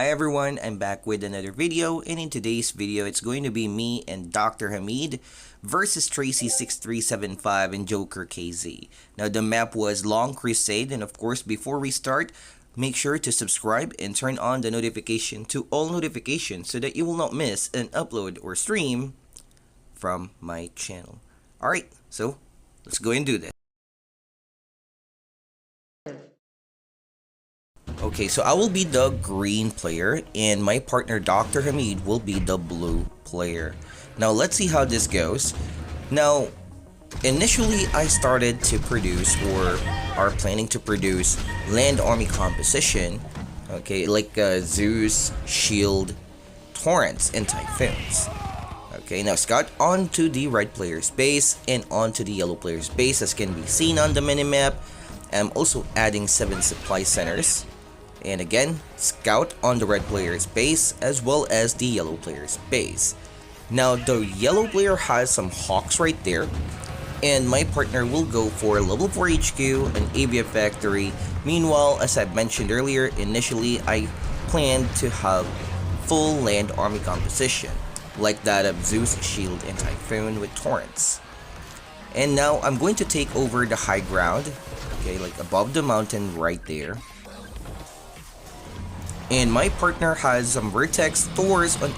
Hi everyone, I'm back with another video, and in today's video it's going to be me and Dr. Hamid versus Tracie 6375 and Joker KZ. Now the map was Long Crusade, and of course before we start, make sure to subscribe and turn on the notification to all notifications so that you will not miss an upload or stream from my channel. Alright, so let's go and do this. Okay, so I will be the green player and my partner Dr. Hamid will be the blue player. Now let's see how this goes. Now, initially I started to produce or are planning to produce land army composition. Okay, like Zeus, Shield, Torrents, and Typhoons. Okay, now scout onto the red player's base and onto the yellow player's base as can be seen on the minimap. I'm also adding 7 supply centers. And again, scout on the red player's base as well as the yellow player's base. Now the yellow player has some hawks right there, and my partner will go for level 4 HQ and ABF factory. Meanwhile, as I mentioned earlier, initially I planned to have full land army composition, like that of Zeus, Shield, and Typhoon with Torrents. And now I'm going to take over the high ground, okay, like above the mountain right there. And my partner has some vertex Thors on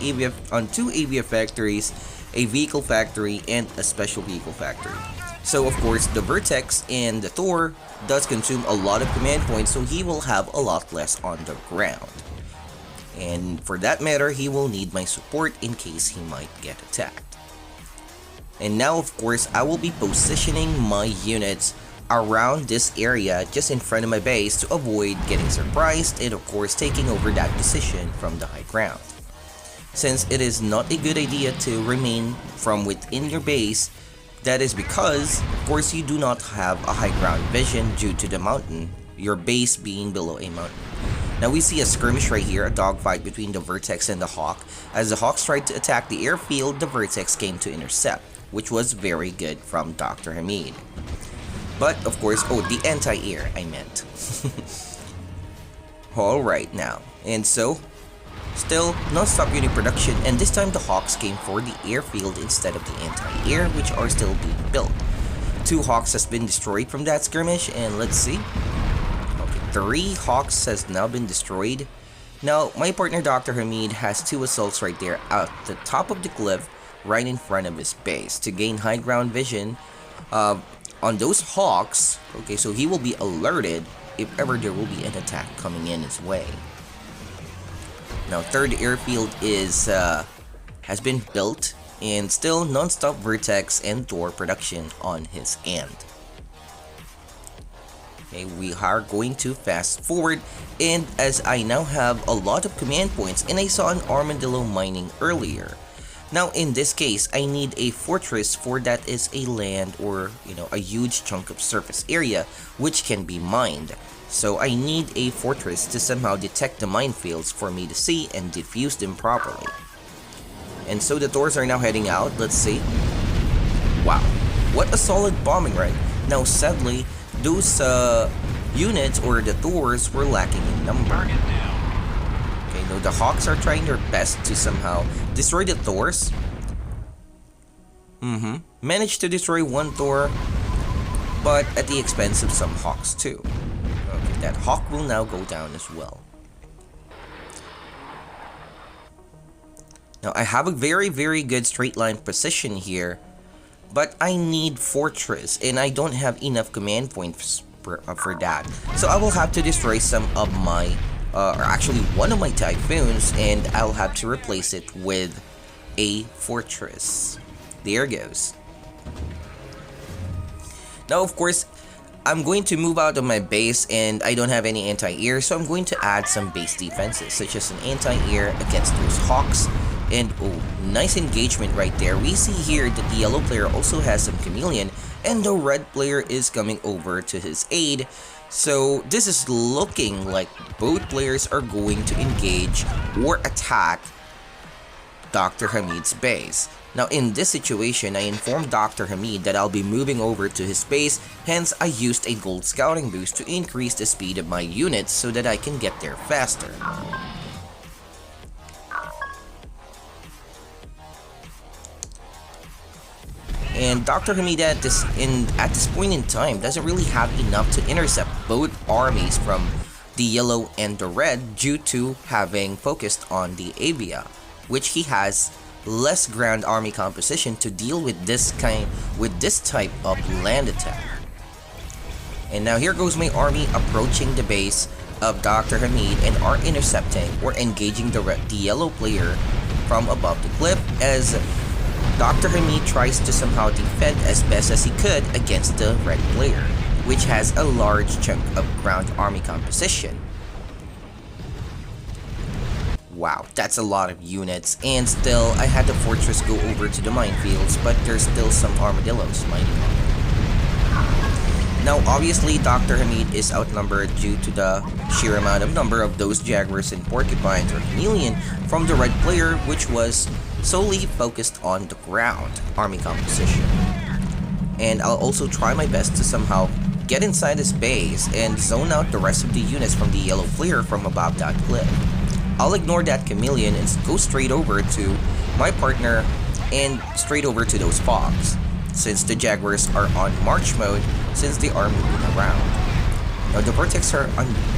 on 2 ABF factories, a vehicle factory, and a special vehicle factory. So of course the vertex and the Thor does consume a lot of command points, so he will have a lot less on the ground. And for that matter, he will need my support in case he might get attacked. And now of course I will be positioning my units around this area just in front of my base to avoid getting surprised and of course taking over that position from the high ground. Since it is not a good idea to remain from within your base, that is because of course you do not have a high ground vision due to the mountain, your base being below a mountain. Now we see a skirmish right here, a dogfight between the Vertex and the Hawk. As the Hawks tried to attack the airfield, the Vertex came to intercept, which was very good from Dr. Hamid. But of course, oh, the anti-air I meant. Alright now, and so still non-stop unit production, and this time the Hawks came for the airfield instead of the anti-air, which are still being built. 2 Hawks has been destroyed from that skirmish, and let's see. Okay, 3 Hawks has now been destroyed. Now my partner Dr. Hamid has 2 assaults right there at the top of the cliff right in front of his base to gain high ground vision on those Hawks. Okay, so he will be alerted if ever there will be an attack coming in his way. Now 3rd airfield is has been built, and still non-stop Vertex and Thor production on his end. Okay, we are going to fast forward, and as I now have a lot of command points, and I saw an armadillo mining earlier. Now in this case, I need a fortress for that is a land or, you know, a huge chunk of surface area which can be mined. So I need a fortress to somehow detect the minefields for me to see and defuse them properly. And so the Thors are now heading out. Let's see. Wow, what a solid bombing run. Now sadly, those units or the Thors were lacking in number. Okay, no, the Hawks are trying their best to somehow destroy the Thors. Managed to destroy 1 Thor, but at the expense of some Hawks too. Okay, that Hawk will now go down as well. Now I have a very good straight line position here, but I need fortress and I don't have enough command points for that. So I will have to destroy some of my or actually one of my Typhoons, and I'll have to replace it with a fortress. There goes. Now of course, I'm going to move out of my base and I don't have any anti-air, so I'm going to add some base defenses such as an anti-air against those Hawks. And oh, nice engagement right there. We see here that the yellow player also has some chameleon, and the red player is coming over to his aid. So this is looking like both players are going to engage or attack Dr. Hamid's base. Now in this situation, I informed Dr. Hamid that I'll be moving over to his base, hence I used a gold scouting boost to increase the speed of my units so that I can get there faster. And Dr. Hamid at this point in time doesn't really have enough to intercept both armies from the yellow and the red due to having focused on the Avia, which he has less ground army composition to deal with this type of land attack. And now here goes my army approaching the base of Dr. Hamid and are intercepting or engaging the yellow player from above the cliff as Dr. Hamid tries to somehow defend as best as he could against the red player, which has a large chunk of ground army composition. Wow, that's a lot of units, and still I had the fortress go over to the minefields, but there's still some armadillos mining on it. Now obviously Dr. Hamid is outnumbered due to the sheer amount of number of those jaguars and porcupines or chameleon from the red player, which was solely focused on the ground army composition. And I'll also try my best to somehow get inside his base and zone out the rest of the units from the yellow player from above that cliff. I'll ignore that chameleon and go straight over to my partner and straight over to those fogs, since the jaguars are on march mode since they are moving around. Now the vertex are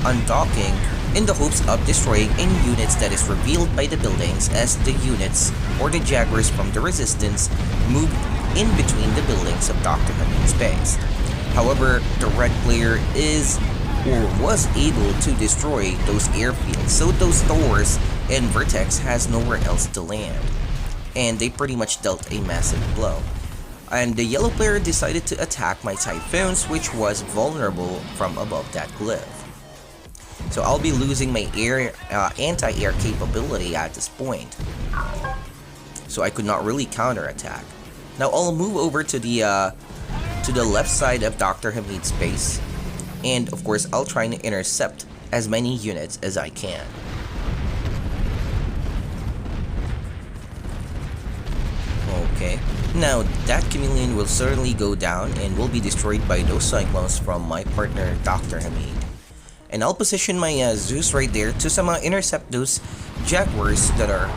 undocking in the hopes of destroying any units that is revealed by the buildings as the units or the jaguars from the resistance move in between the buildings of Dr. Hamid's base. However, the red player is or was able to destroy those airfields, so those Thors and Vertex has nowhere else to land, and they pretty much dealt a massive blow. And the yellow player decided to attack my Typhoons, which was vulnerable from above that cliff. So I'll be losing my anti-air capability at this point, so I could not really counterattack. Now I'll move over to the left side of Dr. Hamid's base, and of course I'll try to intercept as many units as I can. Okay, now that chameleon will certainly go down and will be destroyed by those cyclones from my partner Dr. Hamid. And I'll position my Zeus right there to somehow intercept those jaguars that are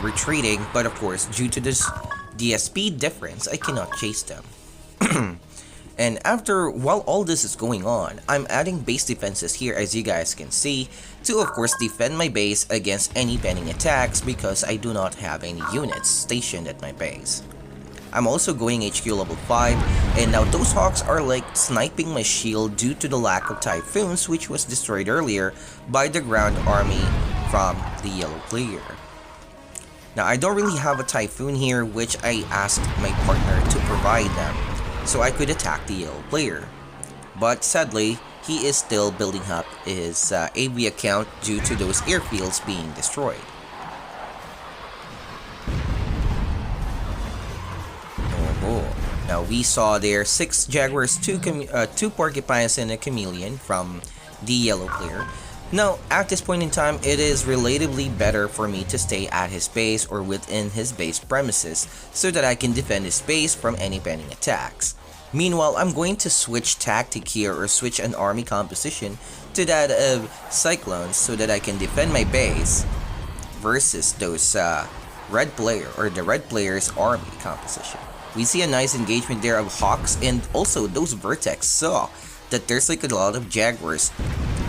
retreating, but of course due to the speed difference I cannot chase them. And while all this is going on, I'm adding base defenses here, as you guys can see, to of course defend my base against any pending attacks because I do not have any units stationed at my base. I'm also going HQ level 5, and now those hawks are like sniping my shield due to the lack of Typhoons, which was destroyed earlier by the ground army from the yellow player. Now I don't really have a Typhoon here, which I asked my partner to provide them, so I could attack the yellow player. But sadly, he is still building up his AV account due to those airfields being destroyed. Now we saw there 6 jaguars, 2 porcupines, and a chameleon from the yellow player. Now at this point in time, it is relatively better for me to stay at his base or within his base premises so that I can defend his base from any pending attacks. Meanwhile, I'm going to switch tactic here or switch an army composition to that of Cyclones so that I can defend my base versus those red player or the red player's army composition. We see a nice engagement there of Hawks, and also those Vertex saw that there's like a lot of Jaguars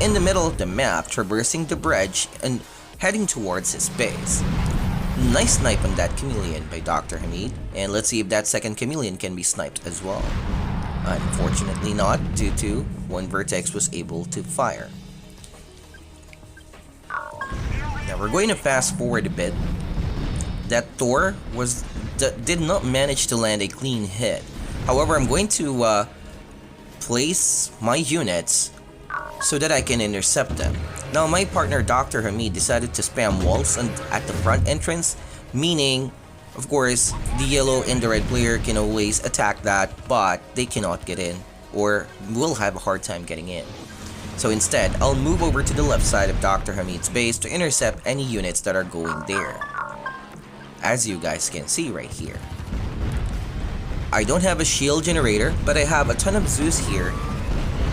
in the middle of the map traversing the bridge and heading towards his base. Nice snipe on that chameleon by Dr. Hamid, and let's see if that second chameleon can be sniped as well. Unfortunately not, due to one Vertex was able to fire. Now we're going to fast forward a bit. That Thor did not manage to land a clean hit. However, I'm going to place my units so that I can intercept them. Now my partner Dr. Hamid decided to spam walls at the front entrance, meaning of course the yellow and the red player can always attack that, but they cannot get in or will have a hard time getting in. So instead, I'll move over to the left side of Dr. Hamid's base to intercept any units that are going there, as you guys can see right here. I don't have a shield generator, but I have a ton of Zeus here,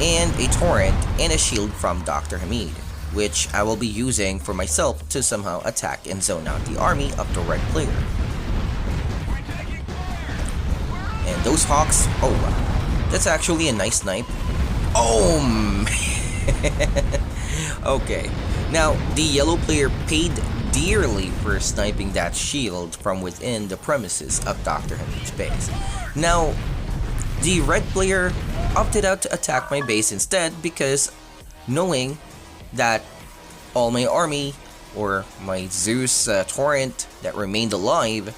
and a torrent and a shield from Dr. Hamid, which I will be using for myself to somehow attack and zone out the army of the red player. those hawks, oh wow, that's actually a nice snipe. Oh man. Okay, now the yellow player paid dearly for sniping that shield from within the premises of Dr. Hamid's base. Now, the red player opted out to attack my base instead because knowing that all my army or my Zeus torrent that remained alive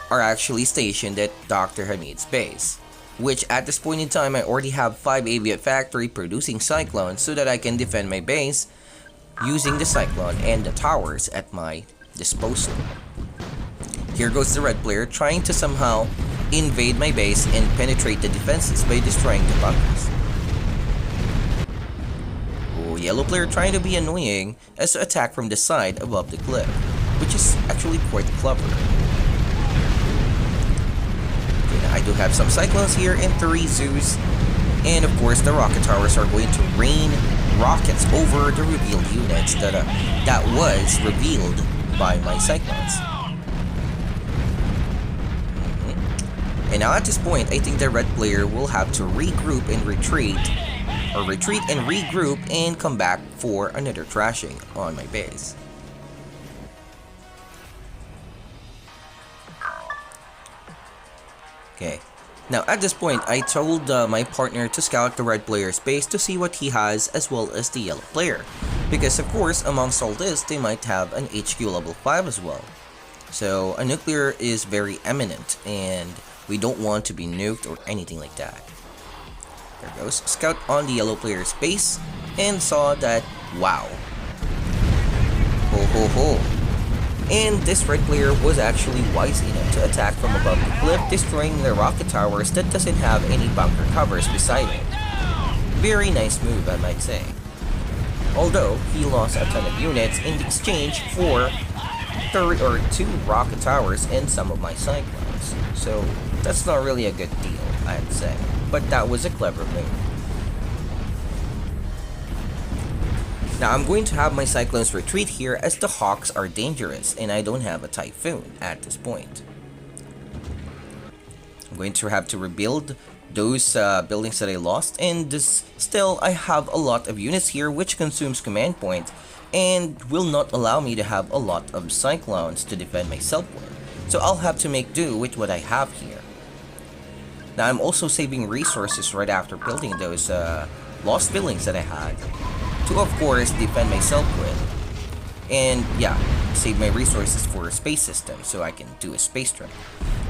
are actually stationed at Dr. Hamid's base, which at this point in time I already have 5 aviate factory producing cyclones so that I can defend my base using the cyclone and the towers at my disposal. Here goes the red player trying to somehow invade my base and penetrate the defenses by destroying the bunkers. Oh, yellow player trying to be annoying as to attack from the side above the cliff, which is actually quite clever. Okay, now I do have some cyclones here and 3 Zeus, and of course the rocket towers are going to rain rockets over the revealed units that was revealed by my cyclones. And now at this point, I think the red player will have to regroup and retreat, or retreat and regroup and come back for another trashing on my base. Okay. Now at this point, I told my partner to scout the red player's base to see what he has as well as the yellow player. Because of course, amongst all this, they might have an HQ level 5 as well. So a nuclear is very eminent and we don't want to be nuked or anything like that. There goes. Scout on the yellow player's base and saw that, wow. Ho ho ho. And this red player was actually wise enough to attack from above the cliff, destroying the rocket towers that doesn't have any bunker covers beside it. Very nice move, I might say. Although, he lost a ton of units in exchange for 2 rocket towers and some of my cyclones. So, that's not really a good deal, I'd say. But that was a clever move. Now I'm going to have my cyclones retreat here as the hawks are dangerous and I don't have a typhoon at this point. I'm going to have to rebuild those buildings that I lost, and still I have a lot of units here which consumes command points and will not allow me to have a lot of cyclones to defend myself with. So I'll have to make do with what I have here. Now I'm also saving resources right after building those lost buildings that I had to of course defend myself with, and yeah, save my resources for a space system so I can do a space trip.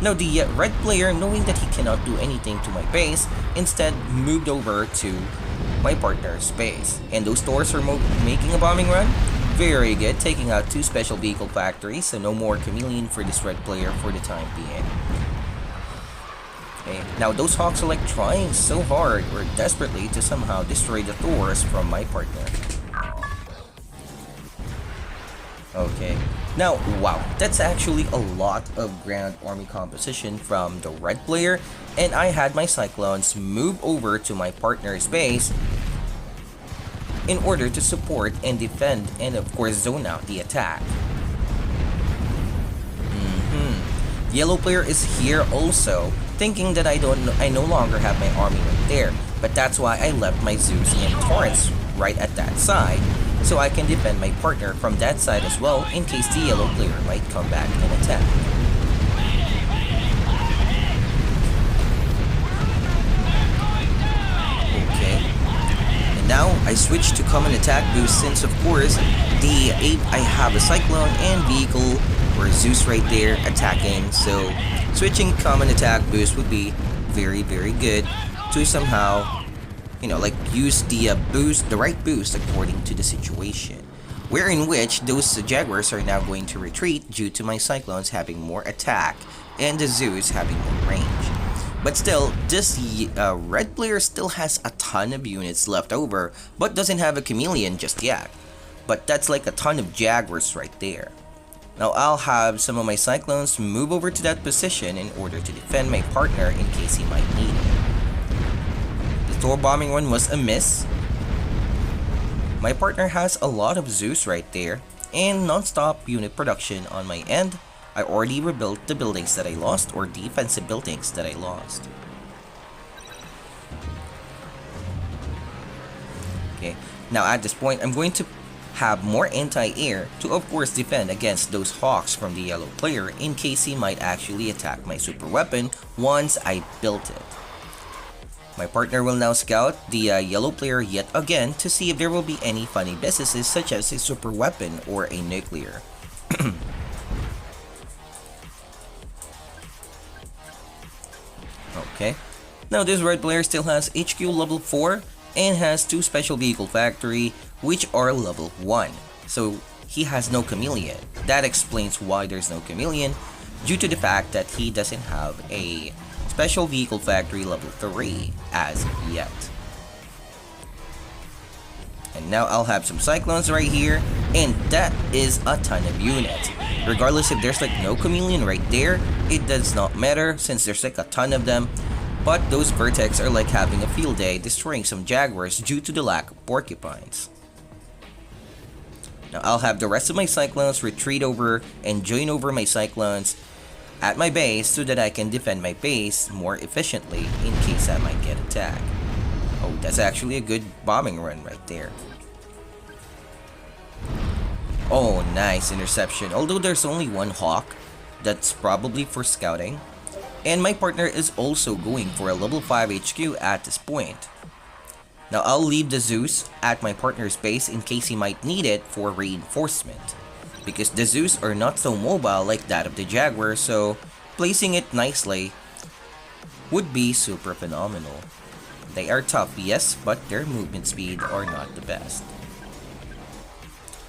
Now the red player, knowing that he cannot do anything to my base, instead moved over to my partner's base, and those stores are making a bombing run. Very good, taking out 2 special vehicle factories, so no more chameleon for this red player for the time being. Okay, now those hawks are like trying so hard or desperately to somehow destroy the Thors from my partner. Okay, now wow, that's actually a lot of ground army composition from the red player, and I had my cyclones move over to my partner's base in order to support and defend and of course zone out the attack. Yellow player is here also, thinking that I no longer have my army right there, but that's why I left my Zeus and Torrents right at that side, so I can defend my partner from that side as well in case the yellow player might come back and attack. Okay, and now I switch to common attack boost since of course I have a cyclone and vehicle or Zeus right there attacking, so switching common attack boost would be very good to somehow, you know, like use the right boost according to the situation. Wherein which those Jaguars are now going to retreat due to my cyclones having more attack and the Zeus having more range. But still, this red player still has a ton of units left over, but doesn't have a chameleon just yet. But that's like a ton of Jaguars right there. Now I'll have some of my cyclones move over to that position in order to defend my partner in case he might need it. The Thor bombing run was a miss. My partner has a lot of Zeus right there, and non-stop unit production on my end. I already rebuilt the buildings that I lost, or defensive buildings that I lost. Okay, now at this point, I'm going to have more anti-air to of course defend against those hawks from the yellow player in case he might actually attack my super weapon once I built it. My partner will now scout the yellow player yet again to see if there will be any funny businesses such as a super weapon or a nuclear. Okay, now this red player still has HQ level 4 and has 2 special vehicle factory which are level 1. So he has no chameleon. That explains why there's no chameleon, due to the fact that he doesn't have a special vehicle factory level 3 as yet. And now I'll have some cyclones right here, and that is a ton of units. Regardless if there's like no chameleon right there, it does not matter since there's like a ton of them. But those vertex are like having a field day destroying some jaguars due to the lack of porcupines. Now I'll have the rest of my cyclones retreat over and join over my cyclones at my base so that I can defend my base more efficiently in case I might get attacked. Oh, that's actually a good bombing run right there. Oh, nice interception. Although there's only one hawk, that's probably for scouting. And my partner is also going for a level 5 HQ at this point. Now I'll leave the Zeus at my partner's base in case he might need it for reinforcement. Because the Zeus are not so mobile like that of the Jaguar, so placing it nicely would be super phenomenal. They are tough, yes, but their movement speed are not the best.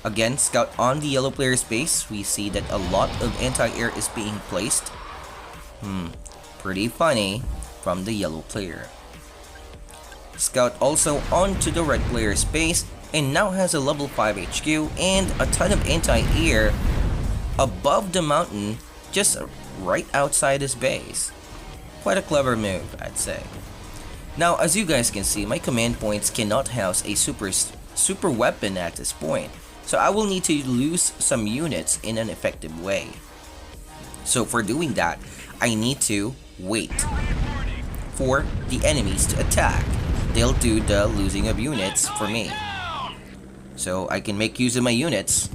Again, scout on the yellow player's base, we see that a lot of anti-air is being placed. Pretty funny from the yellow player. Scout also onto the red player's base and now has a level 5 HQ and a ton of anti-air above the mountain just right outside his base. Quite a clever move, I'd say. Now, as you guys can see, my command points cannot house a super weapon at this point, so I will need to lose some units in an effective way. So for doing that, I need to wait for the enemies to attack. They'll do the losing of units for me. So I can make use of my units.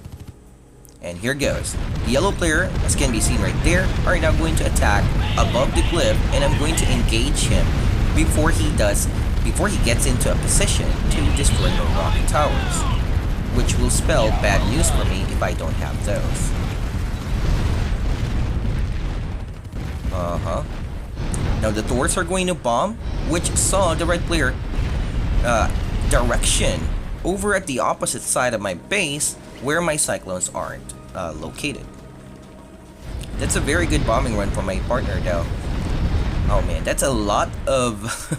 And here goes. The yellow player, as can be seen right there, are now going to attack above the cliff, and I'm going to engage him before he gets into a position to destroy the rocket towers, which will spell bad news for me if I don't have those. Now the Thors are going to bomb, which saw the red player direction over at the opposite side of my base where my cyclones aren't located. That's a very good bombing run for my partner though. Oh man, that's a lot of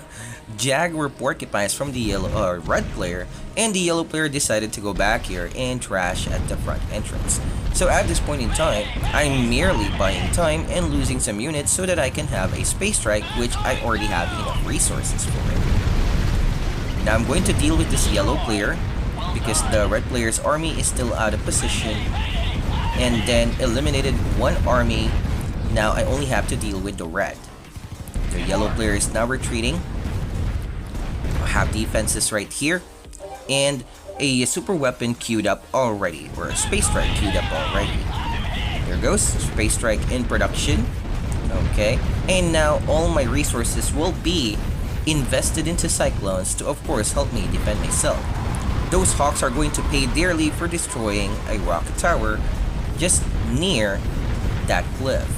Jaguar porcupines from the red player, and the yellow player decided to go back here and trash at the front entrance. So at this point in time, I'm merely buying time and losing some units so that I can have a space strike, which I already have enough resources for it. Now I'm going to deal with this yellow player because the red player's army is still out of position, and then eliminated one army. Now I only have to deal with the red. The yellow player is now retreating. I have defenses right here, and a super weapon queued up already, or a space strike queued up already. There goes, space strike in production. Okay, and now all my resources will be invested into cyclones to of course help me defend myself. Those hawks are going to pay dearly for destroying a rocket tower just near that cliff.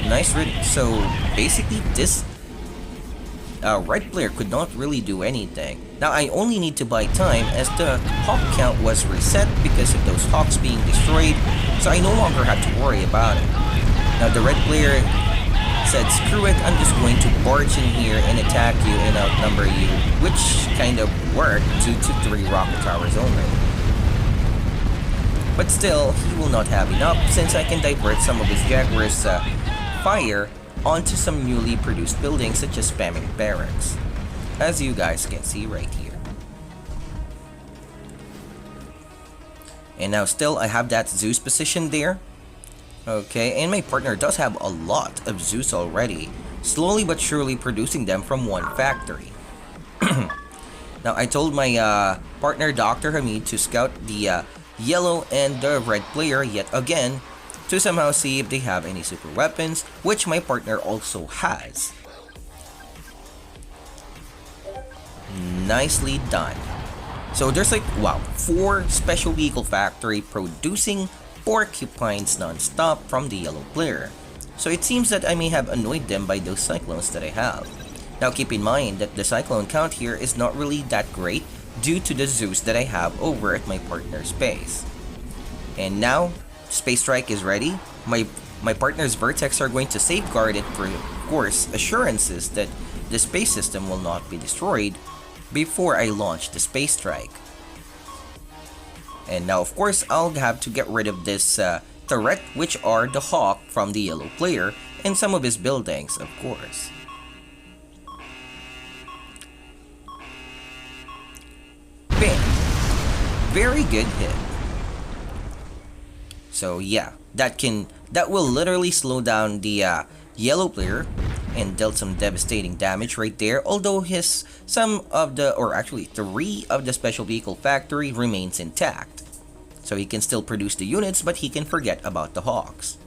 Nice rid. So basically this red player could not really do anything. Now I only need to buy time as the hawk count was reset because of those hawks being destroyed, so I no longer have to worry about it. Now the red player said, screw it, I'm just going to barge in here and attack you and outnumber you, which kind of worked due to 3 rocket towers only. But still, he will not have enough since I can divert some of his Jaguar's fire onto some newly produced buildings such as spamming barracks, as you guys can see right here. And now still I have that Zeus position there. Okay, and my partner does have a lot of Zeus already, slowly but surely producing them from one factory. Now I told my partner Dr. Hamid to scout the yellow and the red player yet again to somehow see if they have any super weapons, which my partner also has. Nicely done. So there's like, wow, 4 special vehicle factory producing porcupines non-stop from the yellow player. So it seems that I may have annoyed them by those cyclones that I have. Now keep in mind that the cyclone count here is not really that great due to the Zeus that I have over at my partner's base. And now, Space Strike is ready. My partner's Vertex are going to safeguard it for, of course, assurances that the space system will not be destroyed before I launch the Space Strike. And now, of course, I'll have to get rid of this turret, which are the Hawk from the yellow player and some of his buildings, of course. Bam! Very good hit. So yeah, that will literally slow down the yellow player and dealt some devastating damage right there, although some of the, or actually 3 of the special vehicle factory remains intact. So he can still produce the units, but he can forget about the Hawks.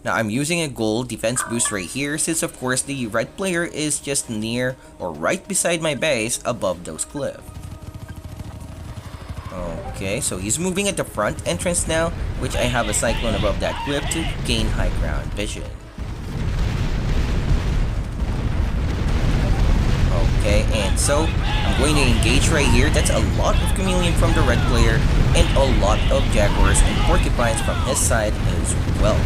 Now I'm using a gold defense boost right here since of course the red player is just near or right beside my base above those cliffs. Okay, so he's moving at the front entrance now, which I have a cyclone above that cliff to gain high ground vision. Okay, and so I'm going to engage right here. That's a lot of chameleon from the red player and a lot of jaguars and porcupines from his side as well.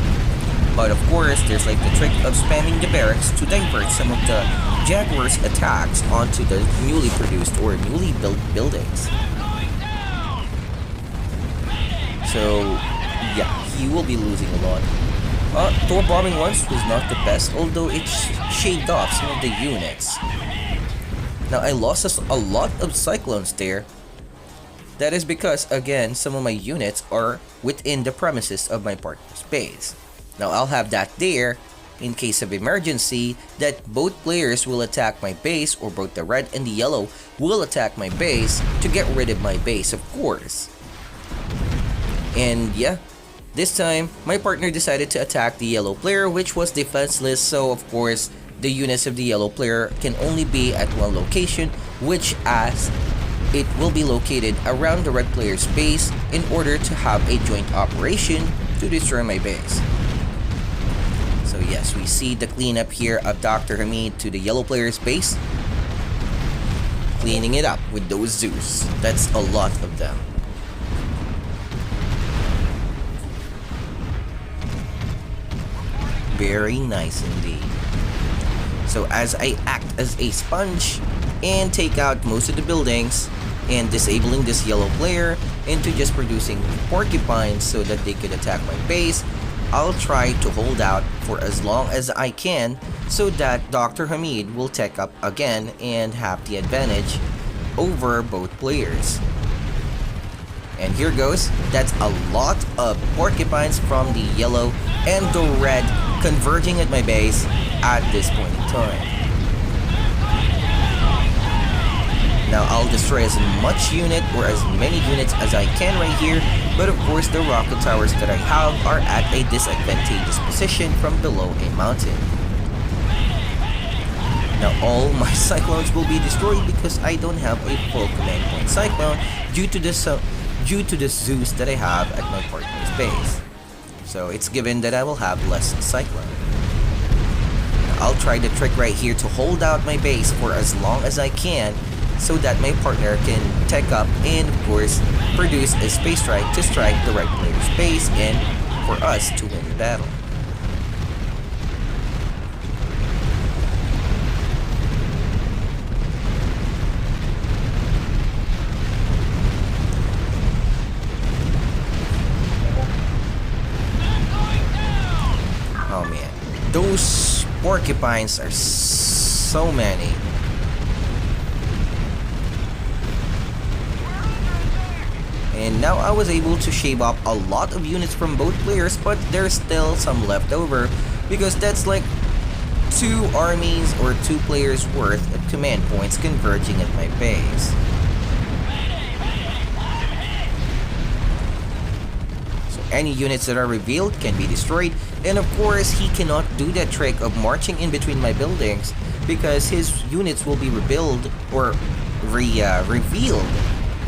But of course, there's like the trick of spamming the barracks to divert some of the jaguars' attacks onto the newly produced or newly built buildings. So yeah, he will be losing a lot. Door bombing once was not the best, although it shaved off some of the units. Now I lost a lot of cyclones there. That is because, again, some of my units are within the premises of my partner's base. Now I'll have that there in case of emergency that both players will attack my base, or both the red and the yellow will attack my base to get rid of my base, of course. And yeah, this time my partner decided to attack the yellow player, which was defenseless, so of course the units of the yellow player can only be at one location, which as it will be located around the red player's base in order to have a joint operation to destroy my base. So yes, we see the cleanup here of Dr. Hamid to the yellow player's base. Cleaning it up with those Zeus. That's a lot of them. Very nice indeed. So as I act as a sponge and take out most of the buildings and disabling this yellow player into just producing porcupines so that they could attack my base, I'll try to hold out for as long as I can so that Dr. Hamid will take up again and have the advantage over both players. And here goes. That's a lot of porcupines from the yellow and the red converging at my base at this point in time. Now I'll destroy as much unit or as many units as I can right here, but of course the rocket towers that I have are at a disadvantageous position from below a mountain. Now all my cyclones will be destroyed because I don't have a full command point cyclone due to the Zeus that I have at my partner's base. So it's given that I will have less cyclone. I'll try the trick right here to hold out my base for as long as I can so that my partner can tech up and of course produce a space strike to strike the right player's base and for us to win the battle. Oh man, those porcupines are so many. And now I was able to shave off a lot of units from both players, but there's still some left over because that's like 2 armies or 2 players worth of command points converging at my base. So any units that are revealed can be destroyed, and of course he cannot do that trick of marching in between my buildings because his units will be revealed or revealed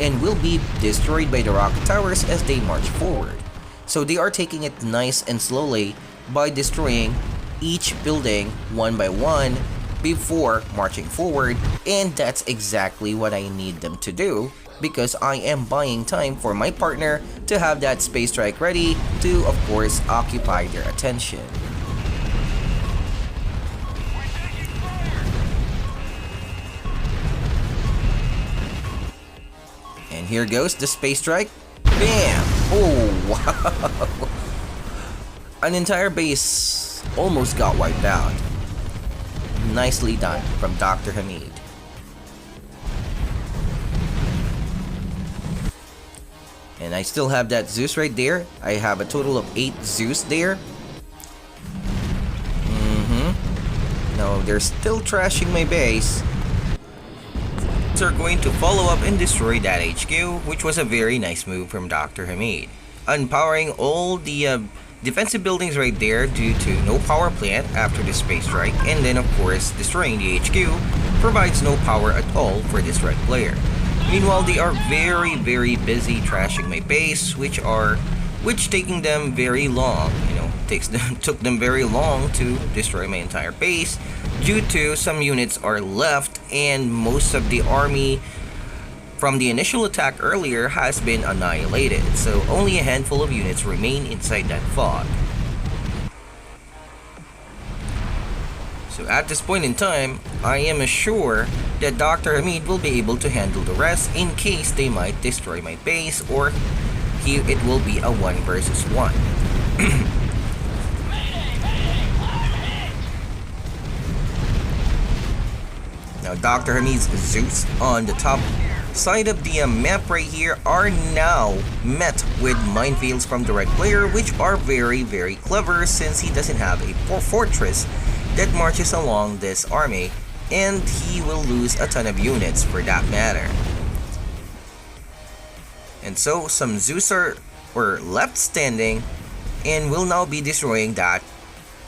and will be destroyed by the rocket towers as they march forward. So they are taking it nice and slowly by destroying each building one by one before marching forward, and that's exactly what I need them to do because I am buying time for my partner to have that space strike ready to, of course, occupy their attention. And here goes the space strike. Bam! Oh, wow! An entire base almost got wiped out. Nicely done from Dr. Hamid. And I still have that Zeus right there. I have a total of 8 Zeus there. No, they're still trashing my base. They're going to follow up and destroy that HQ, which was a very nice move from Dr. Hamid. Unpowering all the defensive buildings right there due to no power plant after the space strike, and then of course destroying the HQ provides no power at all for this red player. Meanwhile, they are very busy trashing my base, which taking them very long, took them very long to destroy my entire base due to some units are left and most of the army from the initial attack earlier has been annihilated, so only a handful of units remain inside that fog. So at this point in time, I am assured that Dr. Hamid will be able to handle the rest in case they might destroy my base or it will be a 1 versus 1. Now Dr. Hamid's Zeus on the top side of the map right here are now met with minefields from the red player, which are very clever since he doesn't have a fortress that marches along this army, and he will lose a ton of units for that matter. And so some Zeus were left standing and will now be destroying that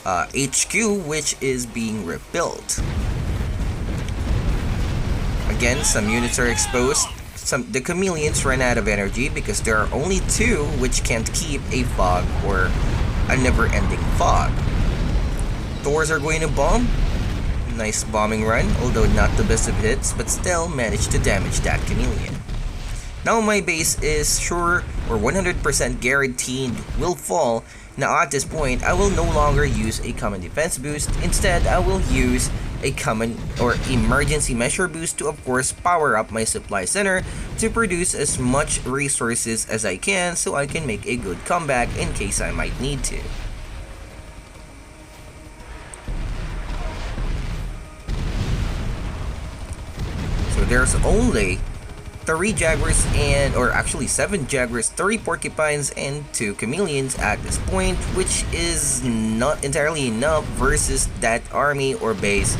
HQ, which is being rebuilt. Again, some units are exposed. The chameleons ran out of energy because there are only 2 which can't keep a fog or a never-ending fog. Thors are going to bomb. Nice bombing run, although not the best of hits, but still managed to damage that chameleon. Now my base is sure or 100% guaranteed will fall. Now at this point, I will no longer use a common defense boost. Instead, I will use a common or emergency measure boost to of course power up my supply center to produce as much resources as I can so I can make a good comeback in case I might need to. So there's only 3 Jaguars or actually 7 Jaguars, 3 Porcupines, and 2 Chameleons at this point, which is not entirely enough versus that army or base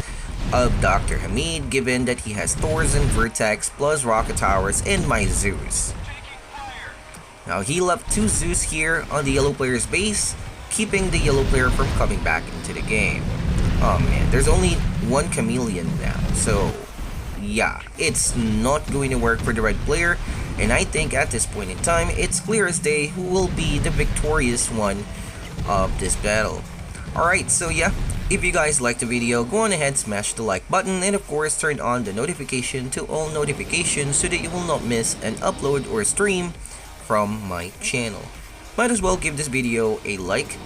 of Dr. Hamid, given that he has Thors and Vertex plus Rocket Towers and my Zeus. Now he left 2 Zeus here on the yellow player's base, keeping the yellow player from coming back into the game. Oh man, there's only 1 Chameleon now, so yeah, it's not going to work for the red player, and I think at this point in time, it's clear as day who will be the victorious one of this battle. Alright, so yeah, if you guys liked the video, go on ahead, smash the like button, and of course turn on the notification to all notifications so that you will not miss an upload or stream from my channel. Might as well give this video a like,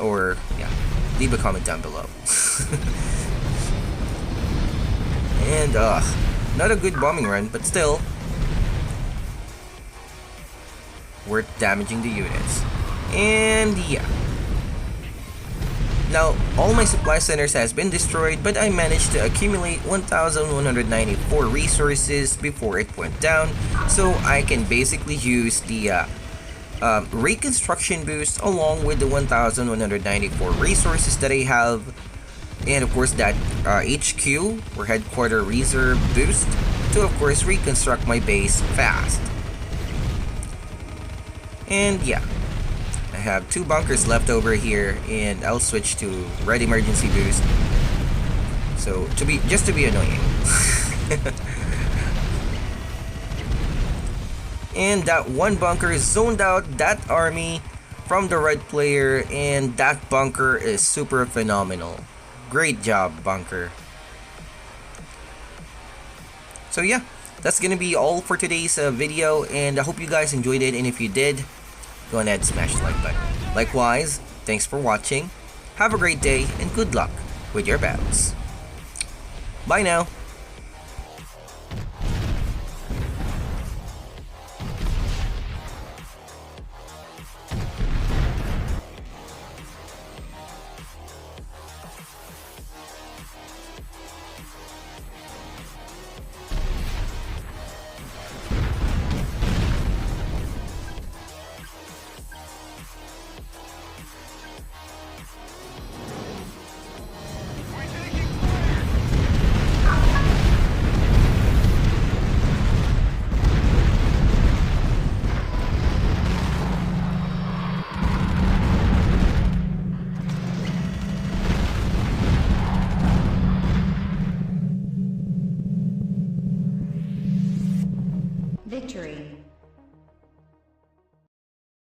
or yeah, leave a comment down below. And not a good bombing run, but still worth damaging the units. And yeah, now all my supply centers has been destroyed, but I managed to accumulate 1,194 resources before it went down, so I can basically use the reconstruction boost along with the 1,194 resources that I have And of course that HQ or headquarter reserve boost to of course reconstruct my base fast. And yeah, I have 2 bunkers left over here, and I'll switch to red emergency boost. So just to be annoying. And that 1 bunker zoned out that army from the red player, and that bunker is super phenomenal. Great job, bunker. So yeah, that's gonna be all for today's video, and I hope you guys enjoyed it, and if you did, go ahead and smash the like button. Likewise, thanks for watching, have a great day, and good luck with your battles. Bye now!